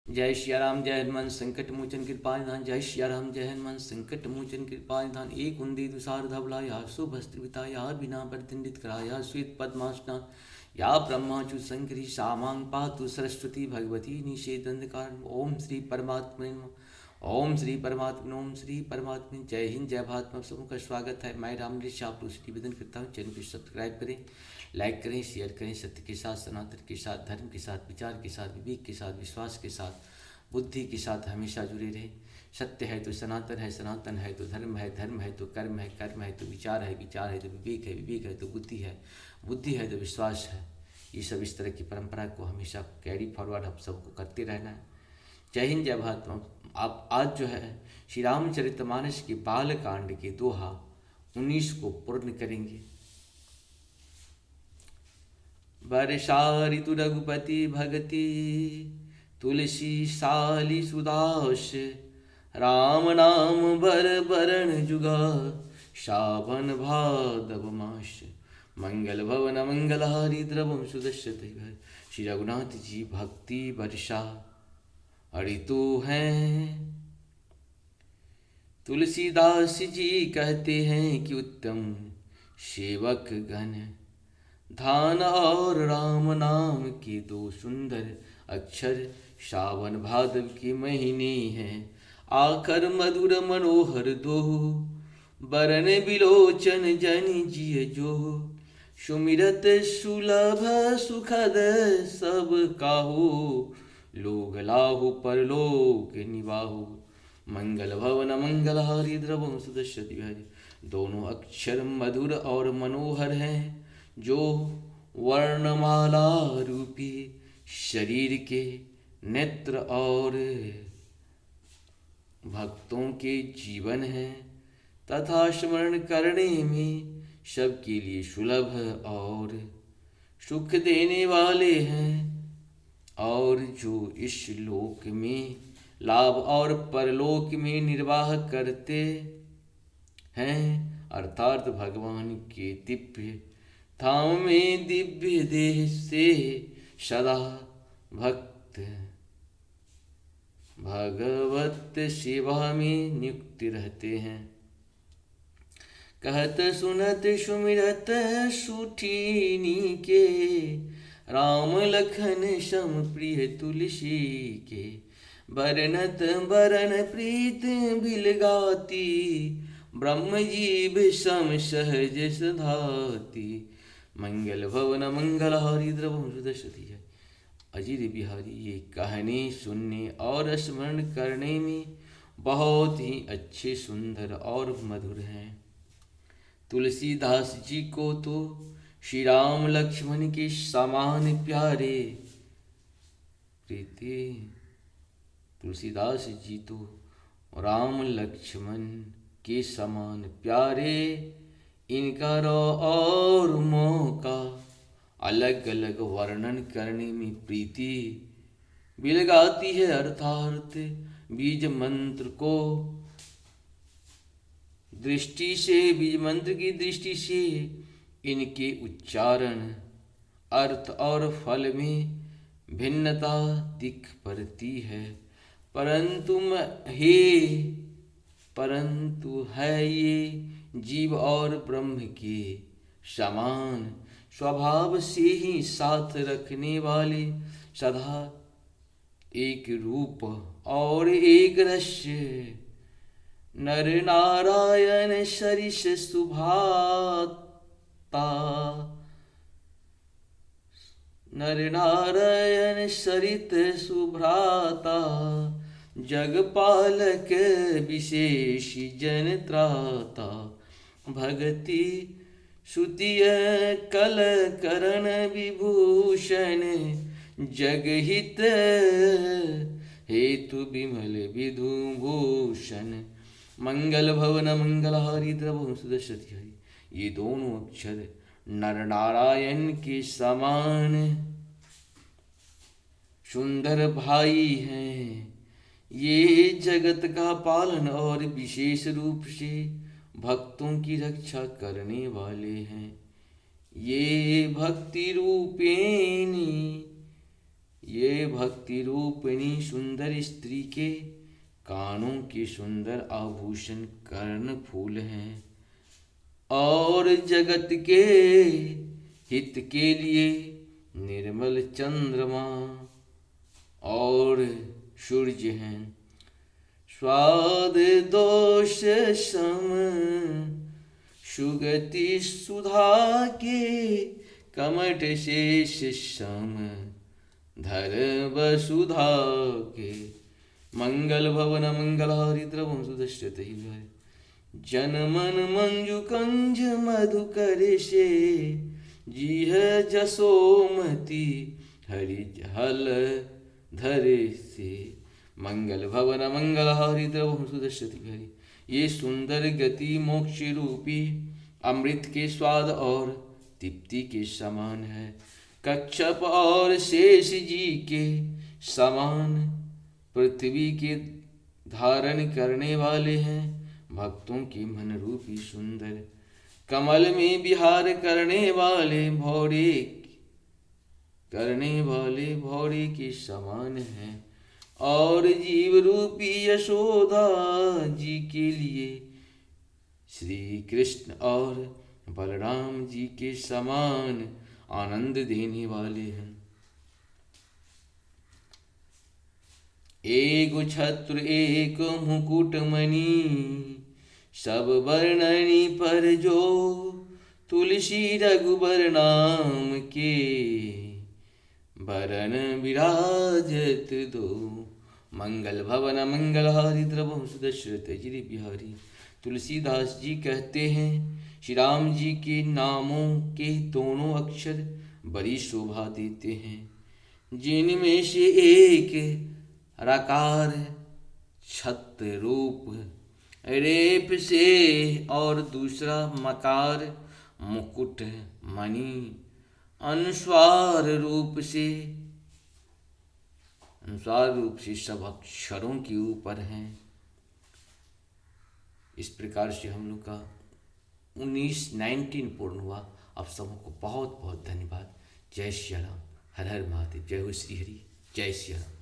जय सिया राम जय हनुमान संकट मोचन कृपा निधान। जय सिया राम जय हनुमान संकट मोचन कृपा निधान। एक उन्दी तुषार धवलाया शुभस्त्र विताया बिना प्रतिंडित कराया श्वेत पद्मासना या ब्रह्माचु शंकरी सामांग पातु सरस्वती भगवती निषेधंधकार। ओम श्री परमात्मा ओम श्री परमात्मा ओम श्री परमात्मा। जय हिंद जय भारत में सबका स्वागत है। मैं राम ऋषि आप लोग से निवेदन करता हूँ चैनल को सब्सक्राइब करें, लाइक करें, शेयर करें। सत्य के साथ, सनातन के साथ, धर्म के साथ, विचार के साथ, विवेक के साथ, विश्वास के साथ, बुद्धि के साथ हमेशा जुड़े रहें। सत्य है तो सनातन है, सनातन है तो धर्म है, धर्म है तो कर्म है, कर्म है तो विचार है, विचार है तो विवेक है, विवेक है तो बुद्धि है, बुद्धि है तो विश्वास है। ये सब इस तरह की परंपरा को हमेशा कैरी फॉरवर्ड हम सबको करते रहना है। जय हिंद जय भारत। आप आज जो है श्री रामचरितमानस के बाल कांड के दोहा 19 को पूर्ण करेंगे। वर्षा ऋतु रघुपति भगति तुलसी साली सुदास। राम नाम बर बरण जुगा सावन भादव मास। मंगल भवन मंगलहारी द्रवम सुदश्यते। श्री रघुनाथ जी भक्ति वर्षा ऋतु हैं। तुलसीदास जी कहते हैं कि उत्तम सेवक गण धान और राम नाम के दो सुंदर अक्षर सावन भादव के महीने हैं। आकर मधुर मनोहर दो बरन बिलोचन जन जिय जो। सुमिरत सुलभ सुखद सब काहू लोग लाहु परलोक निवाहु। मंगल भवन मंगलहारी द्रवम सुदश्यति भज। दोनों अक्षर मधुर और मनोहर हैं जो वर्णमाला रूपी शरीर के नेत्र और भक्तों के जीवन है तथा स्मरण करने में सबके लिए सुलभ और सुख देने वाले हैं। और जो इस लोक में लाभ और परलोक में निर्वाह करते हैं अर्थात भगवान के दिव्य धाम में दिव्य देह से सदा भक्त भगवत सेवा में नियुक्त रहते हैं। कहत सुनत सुमिरत सुठीनी के राम लखन सम प्रिय तुलसी के। बरनत बरन प्रीत बिलगाती ब्रह्म जीव सम सहज सधाती। मंगल भवन मंगलहारी द्रवम सुदश्यति है। अजीर बिहारी ये कहानी सुनने और स्मरण करने में बहुत ही अच्छे, सुंदर और मधुर हैं। तुलसीदास जी को तो श्री राम लक्ष्मण के समान प्यारे प्रीति। तुलसीदास जी तो राम लक्ष्मण के समान प्यारे। इनका और मौका अलग अलग वर्णन करने में प्रीति बिलगाती है अर्थात बीज मंत्र को दृष्टि से, बीज मंत्र की दृष्टि से इनके उच्चारण, अर्थ और फल में भिन्नता दिख पड़ती है। परंतु है ये जीव और ब्रह्म के समान स्वभाव से ही साथ रखने वाले, सदा एक रूप और एक रस। नर नारायण सरिस सुभाता। नर नारायण सरित सुभ्राता। जगपालक विशेष जन त्राता। भगति श्रुतिय कल करण विभूषण। जगहित हेतु विमल विधुभूषण। मंगल भवन मंगलहारी द्रवम सुदश्यति हरि। ये दोनों अक्षर नर नारायण के समान सुंदर भाई हैं। ये जगत का पालन और विशेष रूप से भक्तों की रक्षा करने वाले हैं। ये भक्ति रूपेणी ये भक्ति रूपिणी सुंदर स्त्री के कानों के सुंदर आभूषण कर्ण फूल हैं और जगत के हित के लिए निर्मल चंद्रमा और सूर्य हैं। स्वाद दोष सम सुगति सुधा के कमठ शेष सम धर वसुधा के मंगल भवन मंगलारि द्रवं सुदश्यते जनमन मंजु कंज मधुकर से जीह जसोमति हरि हल धरे से मंगल भवन मंगलारि द्रवं सुदश्यते हरि। ये सुंदर गति मोक्ष रूपी अमृत के स्वाद और तृप्ति के समान है। कच्छप और शेष जी के समान पृथ्वी के धारण करने वाले हैं। भक्तों के मन रूपी सुंदर कमल में विहार करने वाले भौरे के समान हैं और जीव रूपी यशोदा जी के लिए श्री कृष्ण और बलराम जी के समान आनंद देने वाले हैं। एक छत्र एक मुकुटमणि सब वर्णनि पर जो तुलसी रघुबर नाम के बरन विराजत दो। मंगल भवन मंगलहारी द्रवं सुदशरथ गिरि बिहारी। तुलसीदास जी कहते हैं श्री राम जी के नामों के दोनों अक्षर बड़ी शोभा देते हैं। जिनमें से एक रकार छत्र रूप रेप से और दूसरा मकार मुकुट मणि अनुस्वार रूप से सब अक्षरों के ऊपर हैं। इस प्रकार से हम लोग का 19 पूर्ण हुआ। आप सबको बहुत बहुत धन्यवाद। जय श्री राम, हर हर महादेव, जय हो श्री हरि, जय श्री राम।